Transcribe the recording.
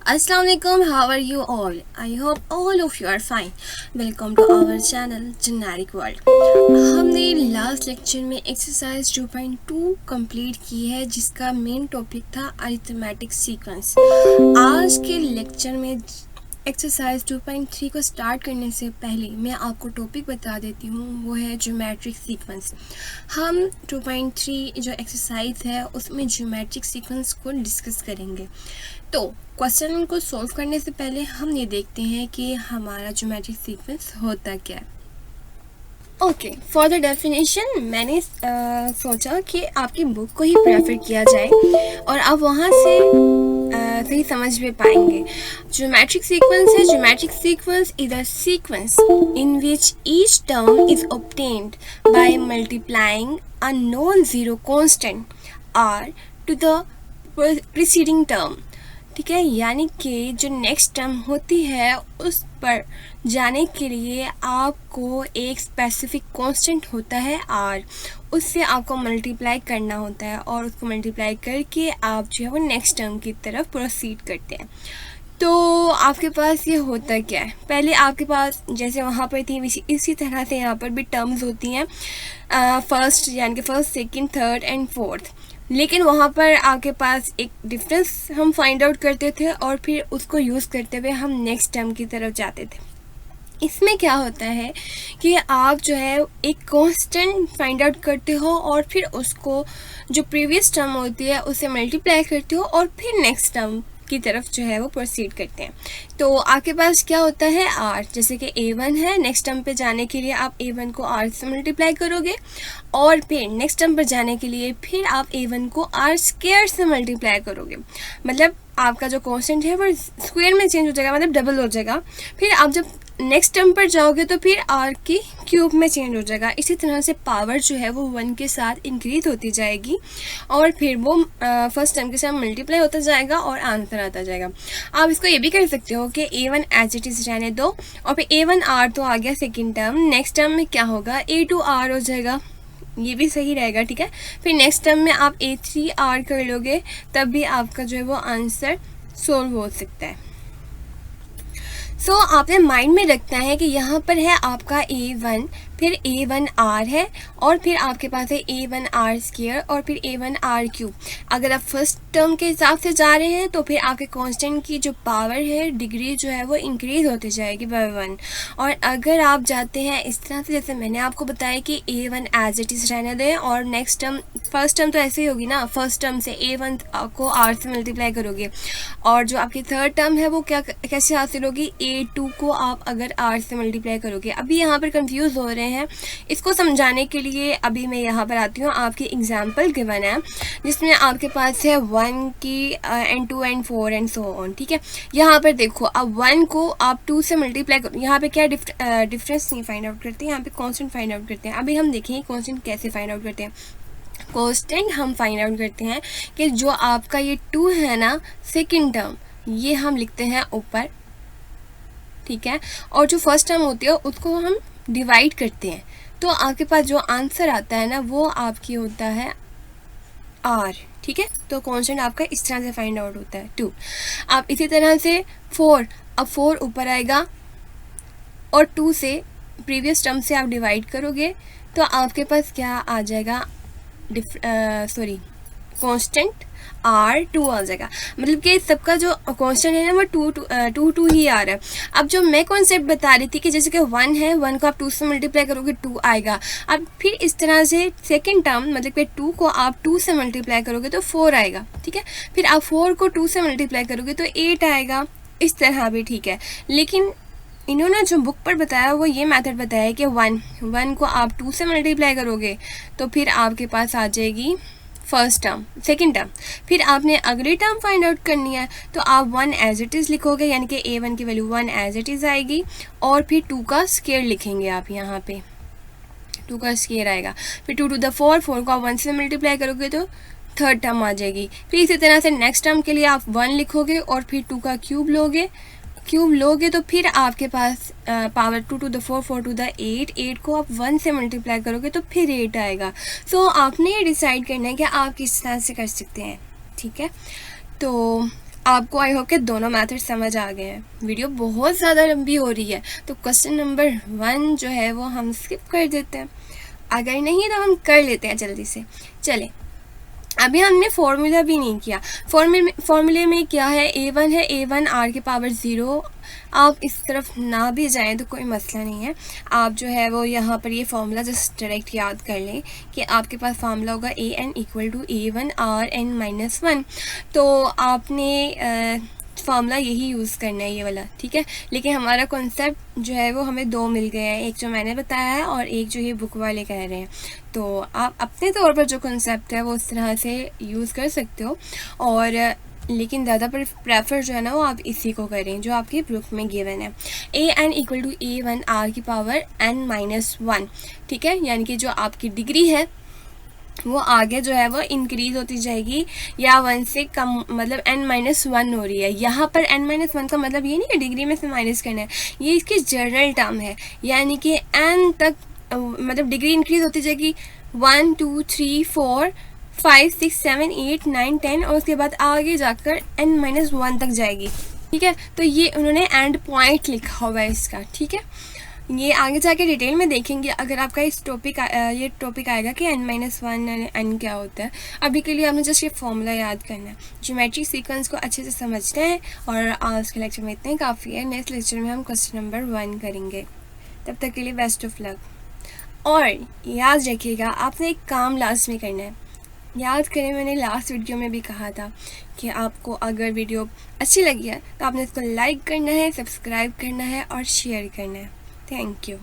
Assalamu alaikum, how are you all? I hope all of you are fine. Welcome to our channel Generic World. हमने last lecture में exercise 2.2 complete की है जिसका main topic था arithmetic sequence. आज के lecture में exercise 2.3 को स्टार्ट करने से पहले मैं आपको टॉपिक बता देती हूँ, वो है ज्योमेट्रिक सीक्वेंस। हम 2.3 जो एक्सरसाइज है उसमें ज्योमेट्रिक सीक्वेंस को डिस्कस करेंगे। तो क्वेश्चन को सॉल्व करने से पहले हम ये देखते हैं कि हमारा ज्योमेट्रिक सीक्वेंस होता क्या है। ओके, फॉर द डेफिनेशन मैंने सोचा कि आपकी बुक को ही प्रेफर किया जाए और आप वहाँ से सही समझ में पाएंगे। ज्योमेट्रिक सीक्वेंस है, geometric sequence is a sequence in which each term is obtained by multiplying a non zero constant r to the preceding term. ठीक है, यानी कि जो नेक्स्ट टर्म होती है उस पर जाने के लिए आपको एक स्पेसिफिक कांस्टेंट होता है आर, उससे आपको मल्टीप्लाई करना होता है और उसको मल्टीप्लाई करके आप जो है वो नेक्स्ट टर्म की तरफ प्रोसीड करते हैं। तो आपके पास ये होता क्या है, पहले आपके पास जैसे वहाँ पर थी इसी तरह से यहाँ पर भी टर्म्स होती हैं, फर्स्ट यानी कि first, second, third and fourth. लेकिन वहाँ पर आपके पास एक डिफरेंस हम फाइंड आउट करते थे और फिर उसको यूज़ करते हुए हम नेक्स्ट टर्म की तरफ जाते थे। इसमें क्या होता है कि आप जो है एक कांस्टेंट फाइंड आउट करते हो और फिर उसको जो प्रीवियस टर्म होती है उससे मल्टीप्लाई करते हो और फिर नेक्स्ट टर्म की तरफ जो है वो प्रोसीड करते हैं। तो आपके पास क्या होता है आर, जैसे कि a1 है, नेक्स्ट टर्म पे जाने के लिए आप a1 को r से मल्टीप्लाई करोगे और फिर नेक्स्ट टर्म पर जाने के लिए फिर आप a1 को r स्क्वायर से मल्टीप्लाई करोगे। मतलब आपका जो कांस्टेंट है वो स्क्वायर में चेंज हो जाएगा, मतलब डबल हो जाएगा। फिर आप जब नेक्स्ट टर्म पर जाओगे तो फिर r की क्यूब में चेंज हो जाएगा। इसी तरह से पावर जो है वो 1 के साथ इंक्रीज होती जाएगी और फिर वो फर्स्ट टर्म के साथ मल्टीप्लाई होता जाएगा और आंसर आता जाएगा। आप इसको ये भी कर सकते हो कि a1 एज इट इज रहने दो और फिर a1 r तो आ गया सेकेंड टर्म, नेक्स्ट टर्म में क्या होगा a2 r हो जाएगा, ये भी सही रहेगा। ठीक है, फिर नेक्स्ट टर्म में आप a3 r कर लोगे तब भी आपका जो है वो आंसर सोल्व हो सकता है। सो आपने माइंड में रखना है कि यहाँ पर है आपका a1, फिर a1 r है और फिर आपके पास है a1 r स्क्वायर और फिर a1 r क्यूब। अगर आप फर्स्ट टर्म के हिसाब से जा रहे हैं तो फिर आपके कांस्टेंट की जो पावर है, डिग्री जो है वो इंक्रीज होती जाएगी बाय 1। और अगर आप जाते हैं इस तरह से, जैसे मैंने आपको बताया कि a1 एज इट इज़ रहने दें और नेक्स्ट टर्म, फर्स्ट टर्म तो ऐसे ही होगी ना, फर्स्ट टर्म से a1 को r से मल्टीप्लाई करोगे और जो आपकी थर्ड टर्म है वो क्या कैसे हासिल होगी, a2 को आप अगर r से मल्टीप्लाई करोगे। अभी यहाँ पर कंफ्यूज हो रहे हैं, इसको समझाने के लिए अभी मैं यहाँ पर आती हूँ। आपकी एग्जाम्पल गिवन है जिसमें आपके पास है 1 की and 2 and 4 and so on. ठीक है, यहाँ पर देखो अब 1 को आप 2 से मल्टीप्लाई करो, यहाँ पे क्या डिफरेंस नहीं फाइंड आउट करते हैं, यहाँ पे कांस्टेंट फाइंड आउट करते हैं। अभी हम देखेंगे कांस्टेंट कैसे फाइंड आउट करते हैं। कांस्टेंट हम फाइंड आउट करते हैं कि जो आपका ये 2 है ना सेकेंड टर्म, ये हम लिखते हैं ऊपर, ठीक है, और जो फर्स्ट टर्म होती है उसको हम डिवाइड करते हैं। तो आपके पास जो आंसर आता है ना वो आपकी होता है r। ठीक है, तो कांस्टेंट आपका इस तरह से फाइंड आउट होता है 2। आप इसी तरह से 4, अब 4 ऊपर आएगा और 2 से प्रीवियस टर्म से आप डिवाइड करोगे तो आपके पास क्या आ जाएगा, कांस्टेंट r2 आ जाएगा। मतलब कि सबका जो कांस्टेंट है ना वो 2 ही आ रहा है। अब जो मैं कॉन्सेप्ट बता रही थी कि जैसे कि 1 है, 1 को आप 2 से मल्टीप्लाई करोगे 2 आएगा। अब फिर इस तरह से सेकंड टर्म, मतलब कि 2 को आप 2 से मल्टीप्लाई करोगे तो 4 आएगा। ठीक है, फिर आप 4 को 2 से मल्टीप्लाई करोगे तो 8 आएगा। इस तरह भी ठीक है, लेकिन इन्होंने जो बुक पर बताया वो ये मेथड बताया है कि 1 को आप 2 से मल्टीप्लाई करोगे तो फिर आपके पास आ जाएगी फर्स्ट टर्म, सेकेंड टर्म। फिर आपने अगली टर्म फाइंड आउट करनी है तो आप 1 एज इट इज़ लिखोगे, यानी कि a1 की वैल्यू 1 एज इट इज़ आएगी और फिर 2 का स्क्वायर लिखेंगे आप, यहाँ पे 2 का स्क्वायर आएगा। फिर 2 to the 4 को आप 1 से मल्टीप्लाई करोगे तो थर्ड टर्म आ जाएगी। फिर इसी तरह से नेक्स्ट टर्म के लिए आप 1 लिखोगे और फिर 2 का क्यूब लोगे तो फिर आपके पास power 2 to the 4, 4 to the 8, 8 को आप 1 से मल्टीप्लाई करोगे तो फिर 8 आएगा। सो आपने ये डिसाइड करना है कि आप किस तरह से कर सकते हैं। ठीक है, तो आपको आई होप कि दोनों मेथड समझ आ गए हैं। वीडियो बहुत ज़्यादा लंबी हो रही है तो क्वेश्चन नंबर 1 जो है वो हम स्किप कर देते हैं, अगर नहीं तो हम कर लेते हैं जल्दी से। चले, अभी हमने फॉर्मूला भी नहीं किया। फॉर्मूले में क्या है, a1 है, a1 r की पावर 0। आप इस तरफ ना भी जाएं तो कोई मसला नहीं है, आप जो है वो यहाँ पर ये फार्मूला जस्ट डायरेक्ट याद कर लें कि आपके पास फार्मूला होगा an equal to a1 rn-1। तो आपने फार्मूला यही यूज़ करना है, ये वाला, ठीक है। लेकिन हमारा कॉन्सेप्ट जो है वो हमें दो मिल गए हैं, एक जो मैंने बताया है और एक जो ये बुक वाले कह रहे हैं। तो आप अपने तौर पर जो कॉन्सेप्ट है वो उस तरह से यूज़ कर सकते हो, और लेकिन ज़्यादा प्रेफर जो है ना वो आप इसी को करें जो आपकी बुक में गिवन है, an equal to a1 r की पावर n-1, ठीक है। यानी कि जो आपकी डिग्री है वो आगे जो है वो इंक्रीज होती जाएगी, या 1 से कम, मतलब n-1 हो रही है। यहाँ पर n-1 का मतलब ये नहीं है डिग्री में से माइनस करना है, ये इसकी जनरल टर्म है। यानी कि n तक मतलब डिग्री इंक्रीज होती जाएगी, 1 2 3 4 5 6 7 8 9 10, और उसके बाद आगे जाकर n-1 तक जाएगी, ठीक है। तो ये उन्होंने एंड पॉइंट लिखा हुआ है इसका, ठीक है। ये आगे जाके डिटेल में देखेंगे अगर आपका इस ये टॉपिक आएगा कि n-1 n क्या होता है। अभी के लिए आपने जस्ट ये फॉर्मूला याद करना है, ज्योमेट्रिक सीक्वेंस को अच्छे से समझते हैं, और आज के लेक्चर में इतना ही काफ़ी है। नेक्स्ट लेक्चर में हम क्वेश्चन नंबर 1 करेंगे। तब तक के लिए बेस्ट ऑफ लक, और याद रखिएगा आपने एक काम लास्ट में करना है। याद करें, मैंने लास्ट वीडियो में भी कहा था कि आपको अगर वीडियो अच्छी लगी है तो आपने इसको लाइक करना है, सब्सक्राइब करना है और शेयर करना है। Thank you.